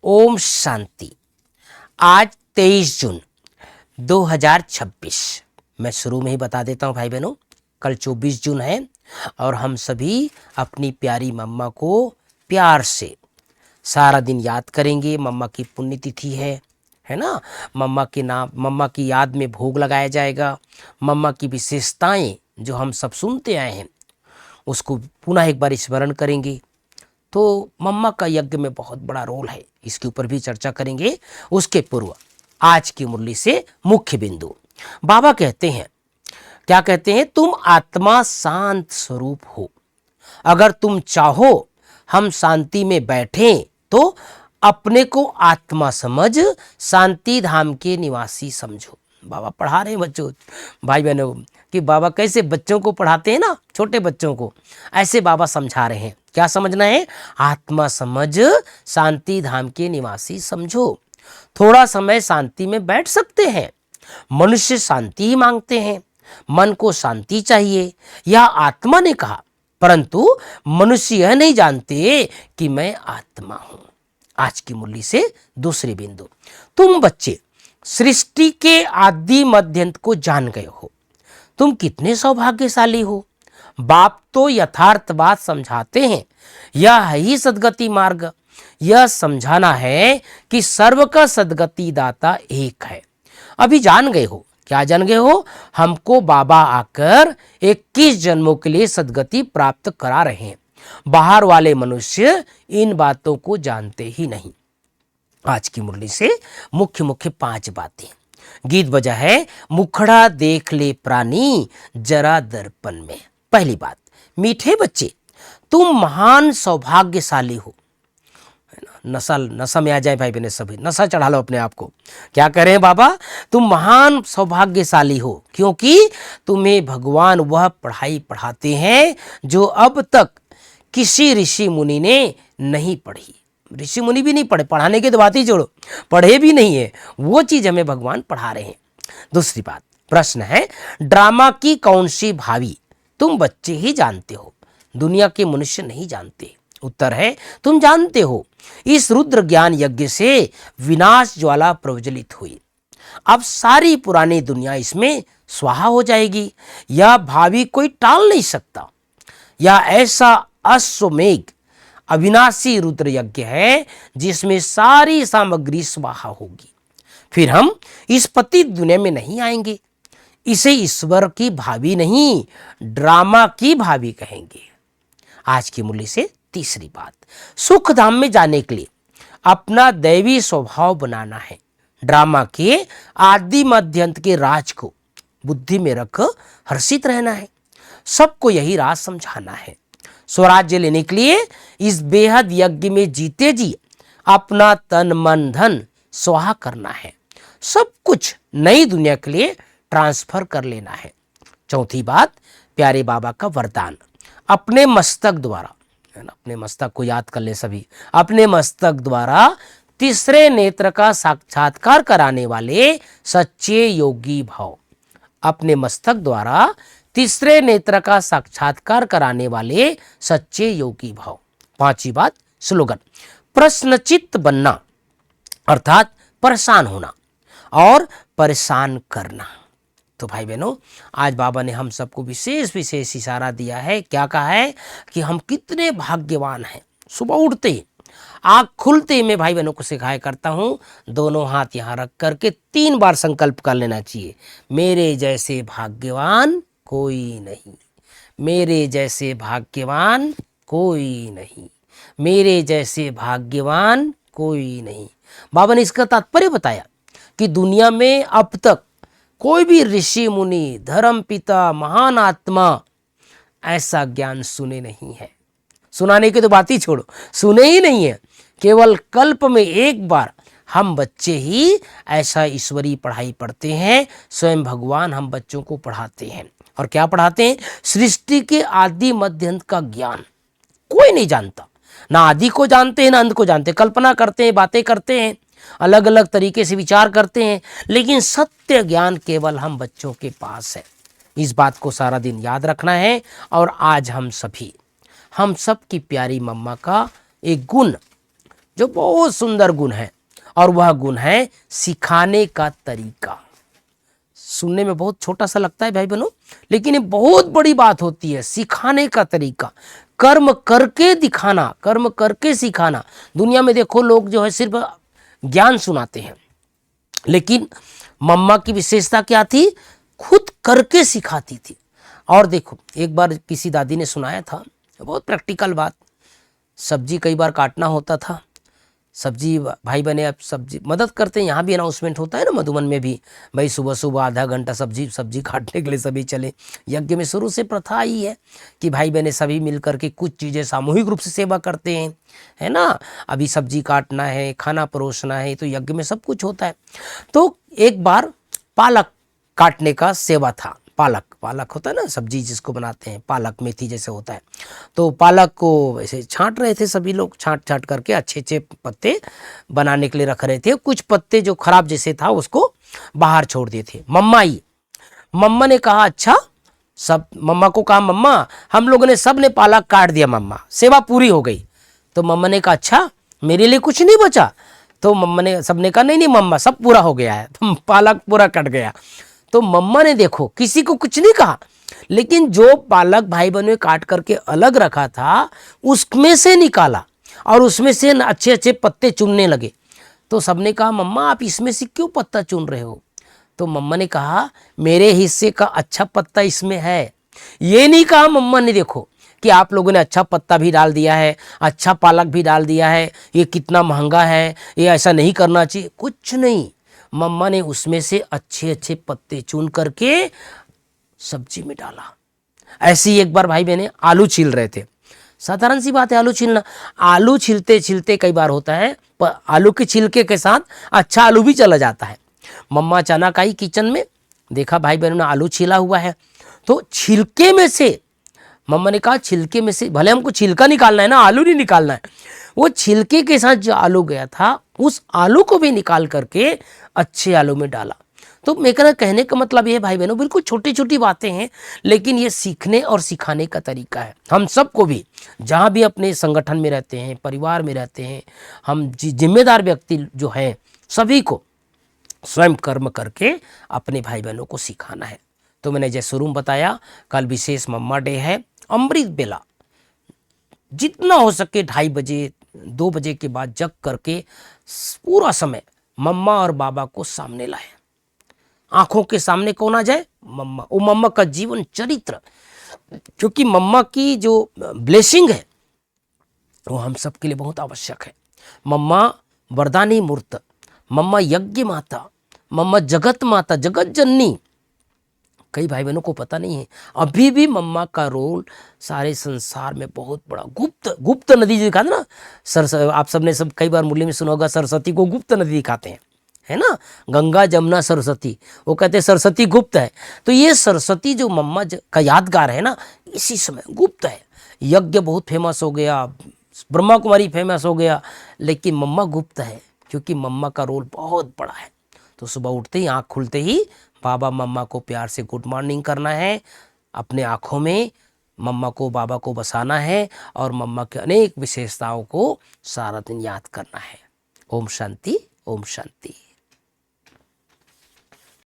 ओम शांति। आज 23 जून 2026। मैं शुरू में ही बता देता हूँ भाई बहनों, कल 24 जून है और हम सभी अपनी प्यारी मम्मा को प्यार से सारा दिन याद करेंगे। मम्मा की पुण्यतिथि है ना। मम्मा के नाम, मम्मा की याद में भोग लगाया जाएगा। मम्मा की विशेषताएं जो हम सब सुनते आए हैं उसको पुनः एक बार स्मरण करेंगे। तो मम्मा का यज्ञ में बहुत बड़ा रोल है, इसके ऊपर भी चर्चा करेंगे। उसके पूर्व आज की मुरली से मुख्य बिंदु। बाबा कहते हैं, क्या कहते हैं? तुम आत्मा शांत स्वरूप हो। अगर तुम चाहो हम शांति में बैठें तो अपने को आत्मा समझ शांति धाम के निवासी समझो। बाबा पढ़ा रहे हैं बच्चों, भाई बहनों, कि बाबा कैसे बच्चों को पढ़ाते हैं ना, छोटे बच्चों को, ऐसे बाबा समझा रहे हैं। क्या समझना है? आत्मा समझ शांति धाम के निवासी समझो। थोड़ा समय शांति में बैठ सकते हैं। मनुष्य शांति ही मांगते हैं, मन को शांति चाहिए, यह आत्मा ने कहा। परंतु मनुष्य यह नहीं जानते कि मैं आत्मा हूं। आज की मुरली से दूसरी बिंदु। तुम बच्चे सृष्टि के आदि मध्यंत को जान गए हो। तुम कितने सौभाग्यशाली हो। बाप तो यथार्थ बात समझाते हैं, यह है ही सदगति मार्ग। यह समझाना है कि सर्व का सदगति दाता एक है। अभी जान गए हो। क्या जान गए हो? हमको बाबा आकर 21 जन्मों के लिए सदगति प्राप्त करा रहे हैं। बाहर वाले मनुष्य इन बातों को जानते ही नहीं। आज की मुरली से मुख्य मुख्य 5 बातें। गीत बजा है, मुखड़ा देख ले प्राणी जरा दर्पण में। पहली बात, मीठे बच्चे तुम महान सौभाग्यशाली हो। नशा में आ जाए भाई बहने, सभी नशा चढ़ा लो अपने आप को। क्या करें बाबा? तुम महान सौभाग्यशाली हो क्योंकि तुम्हें भगवान वह पढ़ाई पढ़ाते हैं जो अब तक किसी ऋषि मुनि ने नहीं पढ़ी। ऋषि मुनि भी नहीं पढ़े, पढ़ाने की तो बात ही छोड़ो, पढ़े भी नहीं है, वो चीज हमें भगवान पढ़ा रहे हैं। दूसरी बात, प्रश्न है, ड्रामा की कौन सी भावी तुम बच्चे ही जानते हो, दुनिया के मनुष्य नहीं जानते। उत्तर है, तुम जानते हो। इस रुद्र ज्ञान यज्ञ से विनाश ज्वाला प्रज्वलित हुई। अब सारी पुरानी दुनिया इसमें स्वाहा हो जाएगी। यह भावी कोई टाल नहीं सकता। यह ऐसा अश्वमेघ अविनाशी रुद्र यज्ञ है जिसमें सारी सामग्री स्वाहा होगी। फिर हम इस पतित दुनिया में नहीं आएंगे। इसे ईश्वर की भावी नहीं, ड्रामा की भावी कहेंगे। आज की मुरली से तीसरी बात, सुख धाम में जाने के लिए अपना दैवी स्वभाव बनाना है। ड्रामा के आदि मध्यंत के राज को बुद्धि में रख हर्षित रहना है। सबको यही राज समझाना है। स्वराज्य लेने के लिए इस बेहद यज्ञ में जीते जी अपना तन मन धन स्वाहा करना है। सब कुछ नई दुनिया के लिए ट्रांसफर कर लेना है। चौथी बात, प्यारे बाबा का वरदान, अपने मस्तक द्वारा, अपने मस्तक को याद कर ले सभी, अपने मस्तक द्वारा तीसरे नेत्र का साक्षात्कार कराने वाले सच्चे योगी भाव। अपने मस्तक द्वारा तीसरे नेत्र का साक्षात्कार कराने वाले सच्चे योगी भाव। पांचवी बात, स्लोगन, प्रश्नचित्त बनना अर्थात परेशान होना और परेशान करना। तो भाई बहनों, आज बाबा ने हम सबको विशेष विशेष इशारा दिया है। क्या कहा है कि हम कितने भाग्यवान हैं। सुबह उठते ही, आँख खुलते ही मैं भाई बहनों को सिखाया करता हूँ, दोनों हाथ यहाँ रख करके 3 बार संकल्प कर लेना चाहिए, मेरे जैसे भाग्यवान कोई नहीं, मेरे जैसे भाग्यवान कोई नहीं, मेरे जैसे भाग्यवान कोई नहीं। बाबा ने इसका तात्पर्य बताया कि दुनिया में अब तक कोई भी ऋषि मुनि, धर्म पिता, महान आत्मा ऐसा ज्ञान सुने नहीं है। सुनाने की तो बात ही छोड़ो, सुने ही नहीं है। केवल कल्प में एक बार हम बच्चे ही ऐसा ईश्वरीय पढ़ाई पढ़ते हैं। स्वयं भगवान हम बच्चों को पढ़ाते हैं। और क्या पढ़ाते हैं? सृष्टि के आदि मध्यंत का ज्ञान कोई नहीं जानता। ना आदि को जानते हैं ना अंत को जानते हैं। कल्पना करते हैं, बातें करते हैं, अलग अलग तरीके से विचार करते हैं, लेकिन सत्य ज्ञान केवल हम बच्चों के पास है। इस बात को सारा दिन याद रखना है। और आज हम सब की प्यारी मम्मा का एक गुण जो बहुत सुंदर गुण है, और वह गुण है सिखाने का तरीका। सुनने में बहुत छोटा सा लगता है भाई बहनों, लेकिन ये बहुत बड़ी बात होती है। सिखाने का तरीका, कर्म करके दिखाना, कर्म करके सिखाना। दुनिया में देखो लोग जो है सिर्फ ज्ञान सुनाते हैं, लेकिन मम्मा की विशेषता क्या थी? खुद करके सिखाती थी। और देखो, एक बार किसी दादी ने सुनाया था, बहुत प्रैक्टिकल बात। सब्जी कई बार काटना होता था, सब्जी भाई बहने अब सब्जी मदद करते हैं। यहाँ भी अनाउंसमेंट होता है ना मधुबन में भी, भाई सुबह सुबह आधा घंटा सब्जी काटने के लिए सभी चले। यज्ञ में शुरू से प्रथा ही है कि भाई बहने सभी मिल करके कुछ चीज़ें सामूहिक रूप से सेवा करते हैं, है ना। अभी सब्जी काटना है, खाना परोसना है, तो यज्ञ में सब कुछ होता है। तो एक बार पालक काटने का सेवा था। पालक होता है ना, सब्जी जिसको बनाते हैं, पालक मेथी जैसे होता है। तो पालक को ऐसे छांट रहे थे सभी लोग, छांट करके अच्छे अच्छे पत्ते बनाने के लिए रख रहे थे। कुछ पत्ते जो खराब जैसे था उसको बाहर छोड़ दिए थे। मम्मा ने कहा अच्छा, सब मम्मा को कहा मम्मा हम लोगों ने सब ने पालक काट दिया मम्मा, सेवा पूरी हो गई। तो मम्मा ने कहा अच्छा मेरे लिए कुछ नहीं बचा? तो मम्मा ने सबने कहा नहीं मम्मा सब पूरा हो गया है, तो पालक पूरा कट गया। तो मम्मा ने देखो किसी को कुछ नहीं कहा, लेकिन जो पालक भाई बहनों ने काट करके अलग रखा था उसमें से निकाला और उसमें से अच्छे अच्छे पत्ते चुनने लगे। तो सबने कहा मम्मा आप इसमें से क्यों पत्ता चुन रहे हो? तो मम्मा ने कहा मेरे हिस्से का अच्छा पत्ता इसमें है। ये नहीं कहा मम्मा ने देखो कि आप लोगों ने अच्छा पत्ता भी डाल दिया है, अच्छा पालक भी डाल दिया है, ये कितना महंगा है, ये ऐसा नहीं करना चाहिए, कुछ नहीं। मम्मा ने उसमें से अच्छे अच्छे पत्ते चुन करके सब्जी में डाला। ऐसे ही एक बार भाई बहने आलू छील रहे थे, साधारण सी बात है आलू छीलना। आलू छीलते छीलते कई बार होता है पर आलू के छिलके के साथ अच्छा आलू भी चला जाता है। मम्मा अचानक आई किचन में, देखा भाई बहनों ने आलू छीला हुआ है, तो छिलके में से मम्मा ने कहा छिलके में से, भले हमको छिलका निकालना है ना, आलू नहीं निकालना है। वो छिलके के साथ जो आलू गया था उस आलू को भी निकाल करके अच्छे आलू में डाला। तो मेरा कहने का मतलब ये भाई बहनों बिल्कुल छोटी छोटी बातें हैं, लेकिन ये सीखने और सिखाने का तरीका है। हम सबको भी जहाँ भी अपने संगठन में रहते हैं, परिवार में रहते हैं, हम जिम्मेदार व्यक्ति जो हैं सभी को स्वयं कर्म करके अपने भाई बहनों को सिखाना है। तो मैंने जैसे शुरू में बताया, कल विशेष मम्मा डे है। अमृत बेला जितना हो सके 2:30 बजे 2 बजे के बाद जग करके पूरा समय मम्मा और बाबा को सामने लाए। आंखों के सामने कौन आ जाए? मम्मा। वो मम्मा का जीवन चरित्र, क्योंकि मम्मा की जो ब्लेसिंग है वो हम सब के लिए बहुत आवश्यक है। मम्मा वरदानी मूर्त, मम्मा यज्ञ माता, मम्मा जगत माता, जगत जननी। कई भाई बहनों को पता नहीं है, अभी भी मम्मा का रोल सारे संसार में बहुत बड़ा। गुप्त नदी जो दिखाते ना, आप सबने सब कई बार मुरली में सुना होगा, सरस्वती को गुप्त नदी दिखाते हैं, है ना। गंगा जमुना सरस्वती, वो कहते हैं सरस्वती गुप्त है। तो ये सरस्वती जो मम्मा का यादगार है ना, इसी समय गुप्त है। यज्ञ बहुत फेमस हो गया, ब्रह्मा कुमारी फेमस हो गया, लेकिन मम्मा गुप्त है, क्योंकि मम्मा का रोल बहुत बड़ा है। तो सुबह उठते ही, आँख खुलते ही बाबा मम्मा को प्यार से गुड मॉर्निंग करना है, अपने आँखों में मम्मा को बाबा को बसाना है और मम्मा के अनेक विशेषताओं को सारा दिन याद करना है। ओम शांति, ओम शांति।